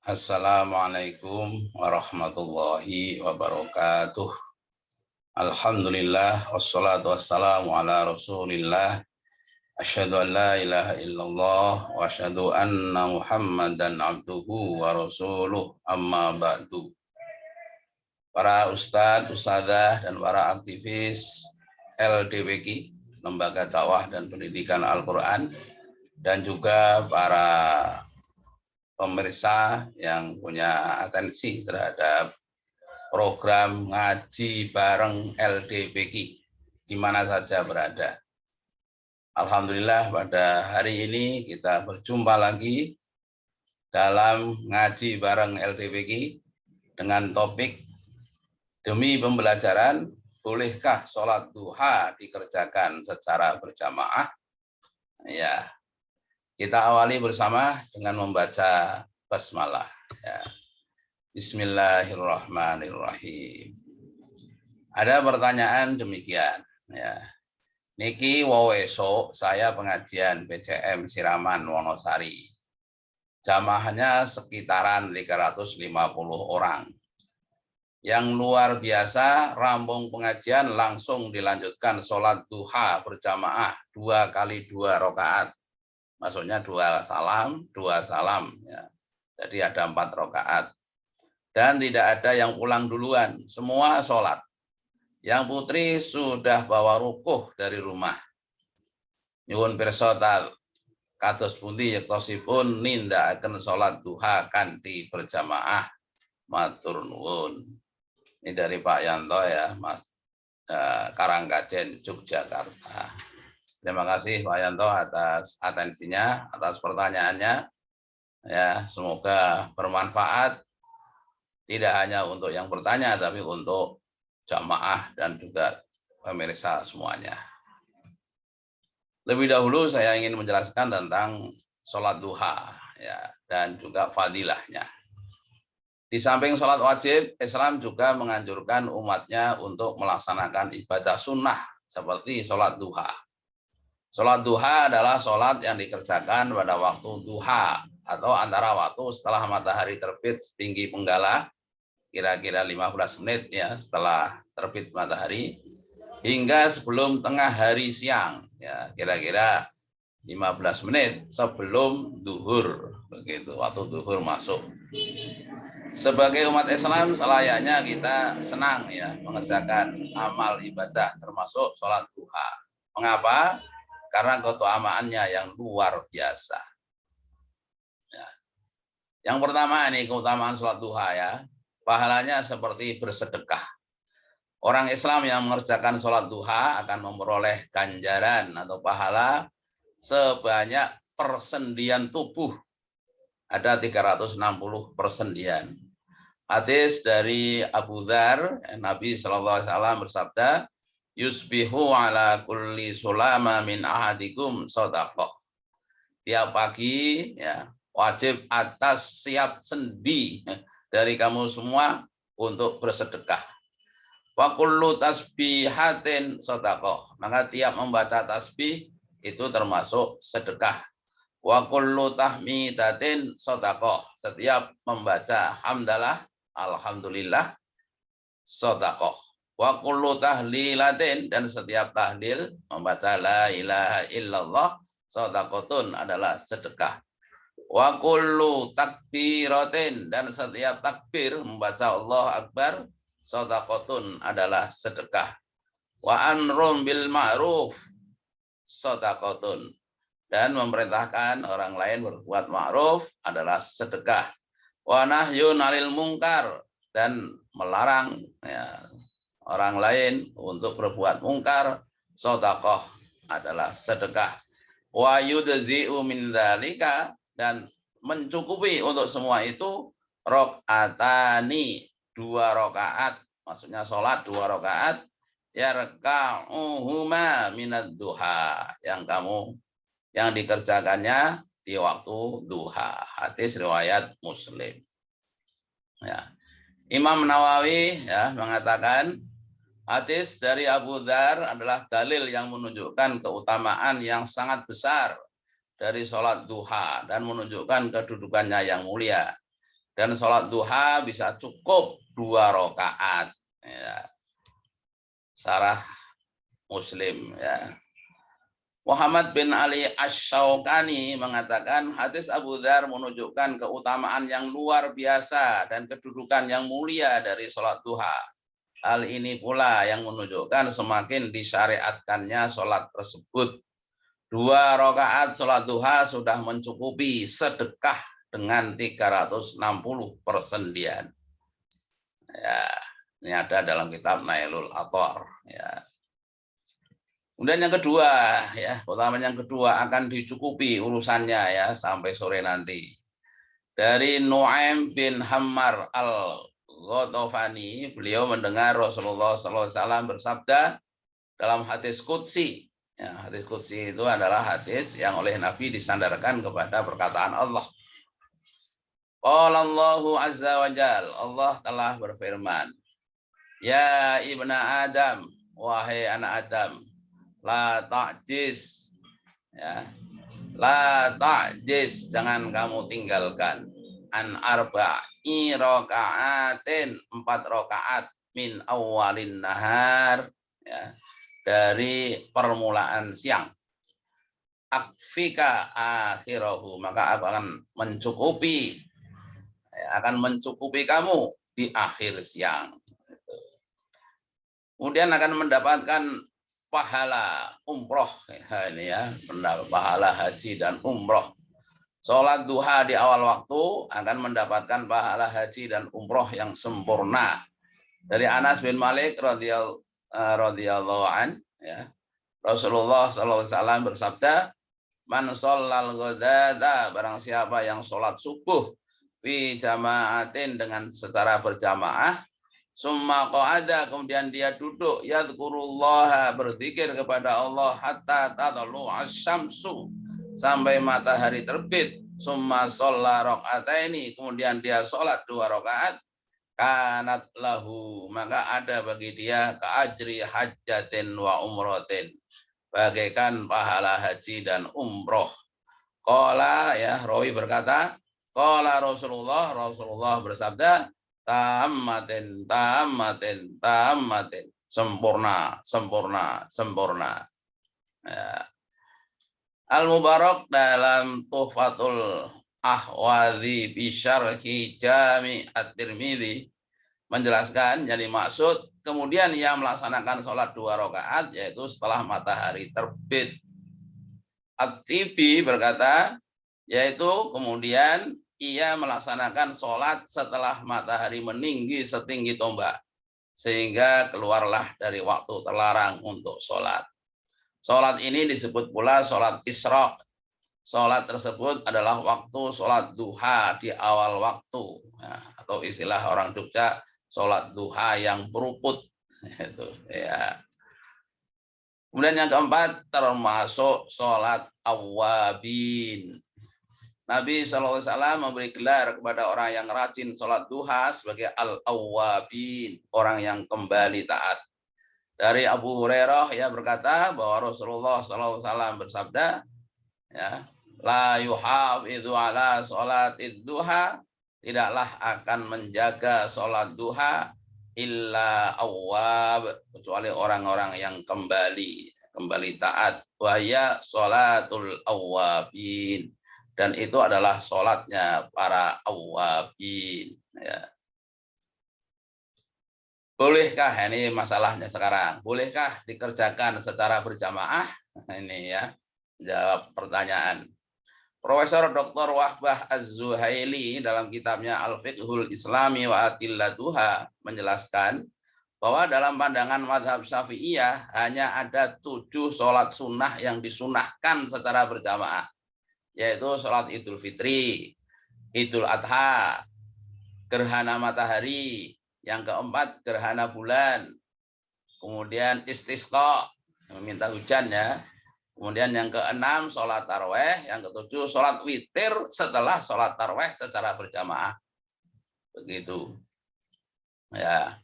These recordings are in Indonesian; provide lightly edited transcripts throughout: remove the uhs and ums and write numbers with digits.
Assalamualaikum warahmatullahi wabarakatuh. Alhamdulillah wassalatu wassalamu ala Rasulillah. Asyhadu an la ilaha illallah wa asyhadu anna Muhammadan abduhu wa rasuluh, amma ba'du. Para ustadz, ustadzah dan para aktivis LDWQ, Lembaga Dakwah dan Pendidikan Al-Qur'an, dan juga para pemirsa yang punya atensi terhadap program ngaji bareng LDWQ di mana saja berada. Alhamdulillah pada hari ini kita berjumpa lagi dalam ngaji bareng LDWQ dengan topik demi pembelajaran, bolehkah sholat duha dikerjakan secara berjamaah? Ya, kita awali bersama dengan membaca basmalah. Ya. Bismillahirrahmanirrahim. Ada pertanyaan demikian. Ya. Niki wawesok saya pengajian PCM Siraman Wonosari. Jamaahnya sekitaran 350 orang. Yang luar biasa, rampung pengajian langsung dilanjutkan sholat duha berjamaah 2 kali 2 rakaat. Maksudnya 2 salam. Ya. Jadi ada 4 rakaat. Dan tidak ada yang pulang duluan. Semua sholat. Yang putri sudah bawa rukuh dari rumah. Nyuwun pirsa kados pundi yektosipun nindakaken sholat duha kanthi berjamaah. Matur nuwun. Ini dari Pak Yanto ya, Mas Karangkajen, Yogyakarta. Terima kasih Pak Yanto atas atensinya, atas pertanyaannya. Ya, semoga bermanfaat tidak hanya untuk yang bertanya tapi untuk jamaah dan juga pemirsa semuanya. Lebih dahulu saya ingin menjelaskan tentang sholat duha ya, dan juga fadilahnya. Di samping sholat wajib, Islam juga menganjurkan umatnya untuk melaksanakan ibadah sunnah seperti sholat duha. Sholat duha adalah sholat yang dikerjakan pada waktu duha atau antara waktu setelah matahari terbit setinggi penggala, kira-kira 15 menit ya setelah terbit matahari, hingga sebelum tengah hari siang, ya kira-kira 15 menit sebelum duhur, begitu waktu duhur masuk. Sebagai umat Islam selayaknya kita senang ya mengerjakan amal ibadah termasuk sholat duha. Mengapa? Karena keutamaannya yang luar biasa. Ya. Yang pertama ini keutamaan sholat duha ya, pahalanya seperti bersedekah. Orang Islam yang mengerjakan sholat duha akan memperoleh ganjaran atau pahala sebanyak persendian tubuh. Ada 360 persendian. Hadis dari Abu Dzar, Nabi SAW bersabda, yusbihu ala kulli sulama min ahadikum shadaqah. Tiap pagi ya wajib atas siap sendi dari kamu semua untuk bersedekah. Wa kullu tasbihatin shadaqah. Maka tiap membaca tasbih itu termasuk sedekah. Wa kullu tahmidatin shadaqah. Setiap membaca hamdalah, alhamdulillah, shadaqah. Wa kullu tahlilatin, dan setiap tahlil membaca la ilaha illallah shadaqatun adalah sedekah. Wa kullu takbiratin, dan setiap takbir membaca Allah Akbar shadaqatun adalah sedekah. Wa amrun bil ma'ruf shadaqatun, dan memerintahkan orang lain berbuat ma'ruf adalah sedekah. Wa nahyun 'anil munkar, dan melarang ya, orang lain untuk berbuat mungkar, sedekah adalah sedekah. Wa yudzi'u min dzalika, dan mencukupi untuk semua itu rakaatani, 2 rakaat, maksudnya sholat 2 rakaat, yarka'uhuma minad duha, yang dikerjakannya di waktu duha. Hadis riwayat Muslim. Ya. Imam Nawawi ya mengatakan hadis dari Abu Dzar adalah dalil yang menunjukkan keutamaan yang sangat besar dari sholat duha dan menunjukkan kedudukannya yang mulia. Dan sholat duha bisa cukup 2 rakaat. Ya. Sarah Muslim. Ya. Muhammad bin Ali Asy-Syaukani mengatakan hadis Abu Dzar menunjukkan keutamaan yang luar biasa dan kedudukan yang mulia dari sholat duha. Hal ini pula yang menunjukkan semakin disyariatkannya sholat tersebut. 2 rakaat sholat duha sudah mencukupi sedekah dengan 360 persendian. Ya, ini ada dalam kitab Nailul Autar. Ya. Kemudian yang kedua, ya, utama yang kedua akan dicukupi urusannya ya sampai sore nanti. Dari Nuaim bin Hammar al-Ghatafani, beliau mendengar Rasulullah SAW bersabda dalam hadis qudsi. Ya, hadis qudsi itu adalah hadis yang oleh Nabi disandarkan kepada perkataan Allah. Qala Allahu azza wa jal, Allah telah berfirman, ya ibna Adam, wahai anak Adam, la ta'jiz, ya, la ta'jiz, jangan kamu tinggalkan, an arba'i raka'atin, 4 rakaat, min awalin nahar, ya, dari permulaan siang. Akfika akhirahu, maka aku akan mencukupi, ya, akan mencukupi kamu di akhir siang. Kemudian akan mendapatkan pahala umroh, ya, ini ya, pahala haji dan umroh. Sholat duha di awal waktu akan mendapatkan pahala haji dan umroh yang sempurna. Dari Anas bin Malik radhiyallahu an, ya, Rasulullah SAW bersabda, man sholal ghadata, barang siapa yang sholat subuh fi jamaatin, dengan secara berjamaah, summa qa'ada, kemudian dia duduk, yadhkurullaha, berzikir kepada Allah, hatta tadlu asyamsu, sampai matahari terbit, summa sholla rakaataini, kemudian dia sholat 2 rakaat, kanat lahu, maka ada bagi dia keajri hajjatin wa umrotin, bagaikan pahala haji dan umroh. Qala, ya, rawi berkata, qala Rasulullah bersabda, tammatin, tammatin, tammatin, sempurna, sempurna, sempurna. Ya. Al-Mubarak dalam Tuhfatul Ahwazi bi syarhi Jami' at-Tirmidzi menjelaskan, jadi maksud kemudian yang melaksanakan sholat 2 rakaat yaitu setelah matahari terbit. At-Tibi berkata, yaitu kemudian ia melaksanakan sholat setelah matahari meninggi setinggi tombak, sehingga keluarlah dari waktu terlarang untuk sholat. Sholat ini disebut pula sholat isra. Sholat tersebut adalah waktu sholat duha di awal waktu, ya, atau istilah orang Jogja, sholat duha yang beruput. Itu, ya. Kemudian yang keempat, termasuk sholat awwabin. Nabi SAW memberi gelar kepada orang yang rajin sholat duha sebagai al-awwabin, orang yang kembali taat. Dari Abu Hurairah, ia berkata bahwa Rasulullah SAW bersabda, ya, la yuhafidhu ala sholatid duha, tidaklah akan menjaga sholat duha illa awwab, kecuali orang-orang yang kembali taat. Wahya sholatul awwabin, dan itu adalah sholatnya para awwabin. Ya. Bolehkah, ini masalahnya sekarang, bolehkah dikerjakan secara berjamaah? Ini ya, jawab pertanyaan. Profesor Dr. Wahbah Az-Zuhaili dalam kitabnya Al-Fiqhul Islami wa Adillatuha menjelaskan bahwa dalam pandangan mazhab Syafi'iyah hanya ada 7 sholat sunnah yang disunahkan secara berjamaah, yaitu sholat Idul Fitri, Idul Adha, gerhana matahari, yang keempat gerhana bulan, kemudian istisqa, meminta hujan ya. Kemudian yang keenam sholat taraweh, yang ketujuh sholat witir setelah sholat taraweh secara berjamaah. Begitu. Ya.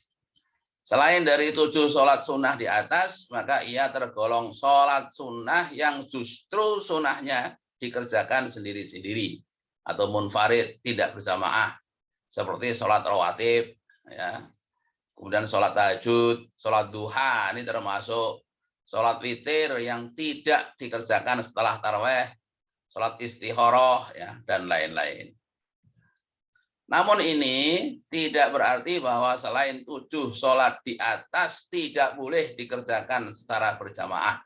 Selain dari 7 sholat sunnah di atas, maka ia tergolong sholat sunnah yang justru sunnahnya dikerjakan sendiri-sendiri atau munfarid, tidak berjamaah. seperti sholat rawatib, ya, kemudian sholat tahajud, sholat duha, ini termasuk sholat witir yang tidak dikerjakan setelah taraweh, sholat istikharah, ya, dan lain-lain. Namun ini tidak berarti bahwa selain 7 sholat di atas tidak boleh dikerjakan secara berjamaah.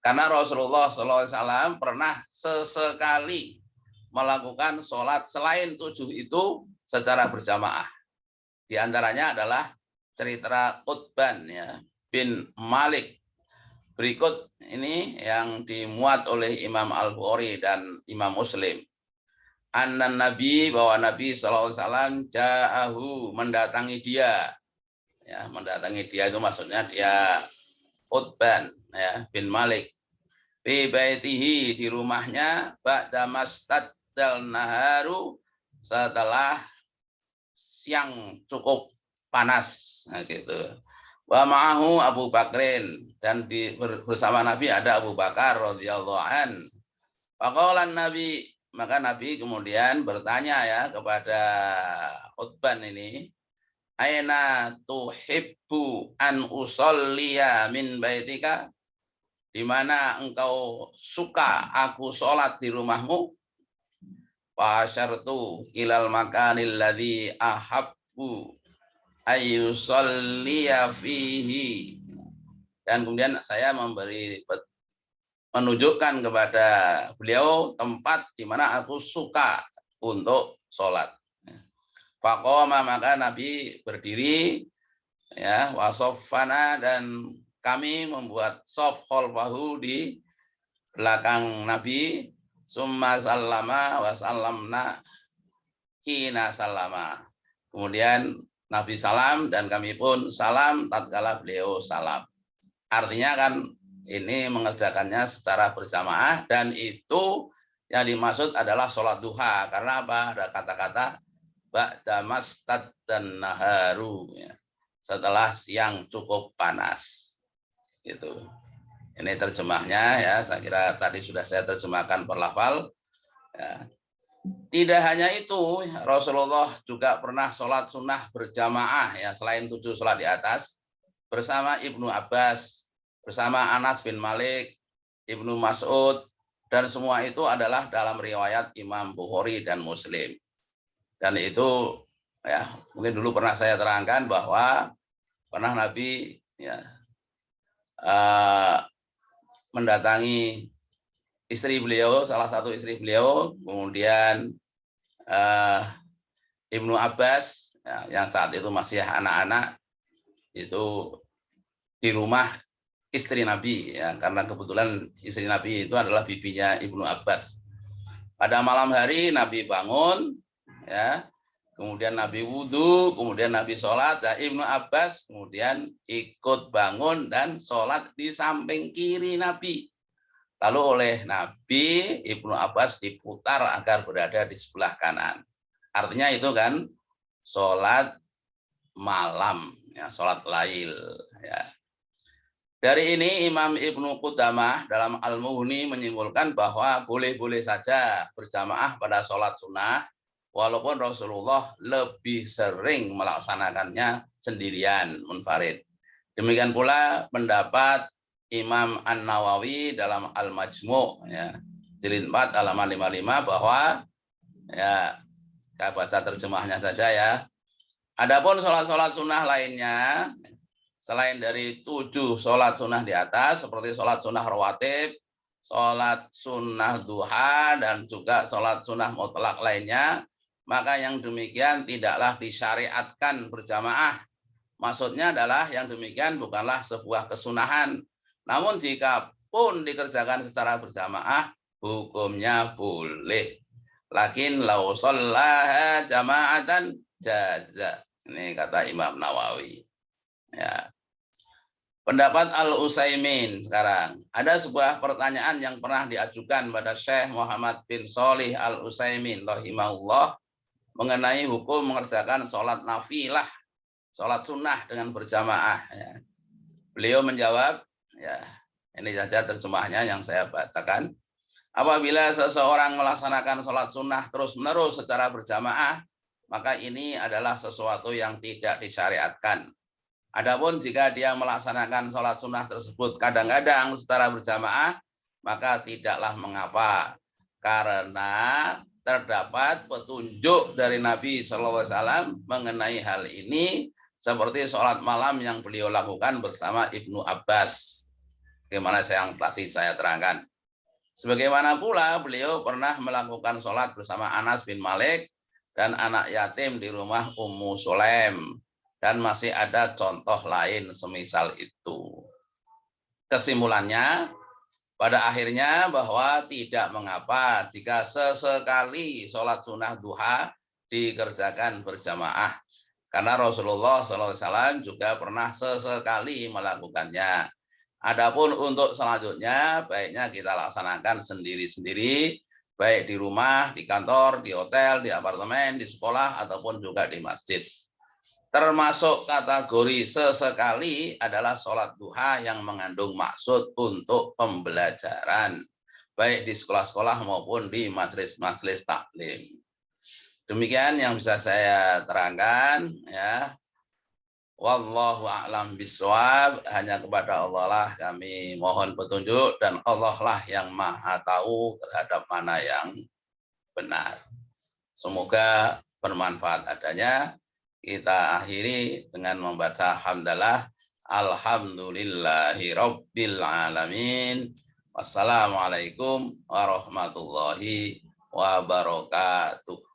Karena Rasulullah SAW pernah sesekali melakukan sholat selain 7 itu secara berjamaah. Di antaranya adalah cerita Utban, ya, bin Malik. Berikut ini yang dimuat oleh Imam Al-Bukhari dan Imam Muslim. Anna Nabi, bahwa Nabi SAW ja'ahu, mendatangi dia. Ya, mendatangi dia itu maksudnya dia Utban, ya, bin Malik. Fi baitihi, di rumahnya, ba'da mastaddal naharu, setelah siang cukup panas, nah gitu. Wa ma'ahu Abu Bakrin, dan bersama Nabi ada Abu Bakar radhiyallahu an. Faqala Nabi, maka Nabi kemudian bertanya, ya, kepada Utban ini, aina tuhibbu an usolliya min baitika, di mana engkau suka aku sholat di rumahmu? Fasyartu ilal makanil ladzi ahabbu ayyusolliya fihi, dan kemudian saya menunjukkan kepada beliau tempat di mana aku suka untuk sholat. Faqoma, maka Nabi berdiri, ya, wasoffana, dan kami membuat sof khalfahu di belakang Nabi. Summa sallama wa sallamna hina sallama. Kemudian Nabi salam dan kami pun salam tatkala beliau salam. Artinya kan ini mengerjakannya secara berjamaah, dan itu yang dimaksud adalah sholat duha. Karena apa? Ada kata-kata ba'da mastaddan naharu, ya, setelah siang cukup panas. Gitu. Ini terjemahnya, ya, saya kira tadi sudah saya terjemahkan per lafal. Ya. Tidak hanya itu, Rasulullah juga pernah sholat sunnah berjamaah, ya, selain 7 sholat di atas, bersama Ibnu Abbas, bersama Anas bin Malik, Ibnu Mas'ud, dan semua itu adalah dalam riwayat Imam Bukhari dan Muslim. Dan itu, ya, mungkin dulu pernah saya terangkan bahwa pernah Nabi, ya, mendatangi istri beliau, salah satu istri beliau, kemudian Ibnu Abbas, ya, yang saat itu masih anak-anak, itu di rumah istri Nabi, ya, karena kebetulan istri Nabi itu adalah bibinya Ibnu Abbas. Pada malam hari Nabi bangun, ya, kemudian Nabi wudhu, kemudian Nabi sholat, dan Ibnu Abbas kemudian ikut bangun dan sholat di samping kiri Nabi. Lalu oleh Nabi, Ibnu Abbas diputar agar berada di sebelah kanan. Artinya itu kan sholat malam, ya, sholat lail. Ya. Dari ini Imam Ibnu Qudamah dalam Al-Mughni menyimpulkan bahwa boleh-boleh saja berjamaah pada sholat sunnah, walaupun Rasulullah lebih sering melaksanakannya sendirian, munfarid. Demikian pula pendapat Imam An-Nawawi dalam Al-Majmu', ya, jilid 4 halaman 55, bahwa, ya, saya baca terjemahnya saja, ya. Adapun sholat-sholat sunnah lainnya, selain dari 7 sholat sunnah di atas, seperti sholat sunnah rawatib, sholat sunnah duha, dan juga sholat sunnah mutlak lainnya, maka yang demikian tidaklah disyariatkan berjamaah. Maksudnya adalah yang demikian bukanlah sebuah kesunahan. Namun jika pun dikerjakan secara berjamaah, hukumnya boleh. Lakin lau shallaha jama'atan jaza. Ini kata Imam Nawawi. Ya. Pendapat Al-Utsaimin sekarang. Ada sebuah pertanyaan yang pernah diajukan pada Syekh Muhammad bin Shalih Al-Utsaimin rahimahullah mengenai hukum mengerjakan sholat nafilah, sholat sunnah dengan berjamaah. Ya. Beliau menjawab, ya, ini saja terjemahnya yang saya bacakan. Apabila seseorang melaksanakan sholat sunnah terus-menerus secara berjamaah, maka ini adalah sesuatu yang tidak disyariatkan. Adapun jika dia melaksanakan sholat sunnah tersebut kadang-kadang secara berjamaah, maka tidaklah mengapa. Karena terdapat petunjuk dari Nabi SAW mengenai hal ini, seperti sholat malam yang beliau lakukan bersama Ibnu Abbas. Bagaimana yang tadi saya terangkan. Sebagaimana pula beliau pernah melakukan sholat bersama Anas bin Malik dan anak yatim di rumah Ummu Sulaim. Dan masih ada contoh lain semisal itu. Kesimpulannya, pada akhirnya bahwa tidak mengapa jika sesekali sholat sunnah duha dikerjakan berjamaah. Karena Rasulullah SAW juga pernah sesekali melakukannya. Adapun untuk selanjutnya, baiknya kita laksanakan sendiri-sendiri, baik di rumah, di kantor, di hotel, di apartemen, di sekolah, ataupun juga di masjid. Termasuk kategori sesekali adalah sholat duha yang mengandung maksud untuk pembelajaran, baik di sekolah-sekolah maupun di majelis-majelis taklim. Demikian yang bisa saya terangkan, ya. Wallahu a'lam bishawab. Hanya kepada Allah lah kami mohon petunjuk, dan Allah lah yang maha tahu terhadap mana yang benar. Semoga bermanfaat adanya. Kita akhiri dengan membaca hamdalah. Alhamdulillahi rabbil alamin. Wassalamualaikum warahmatullahi wabarakatuh.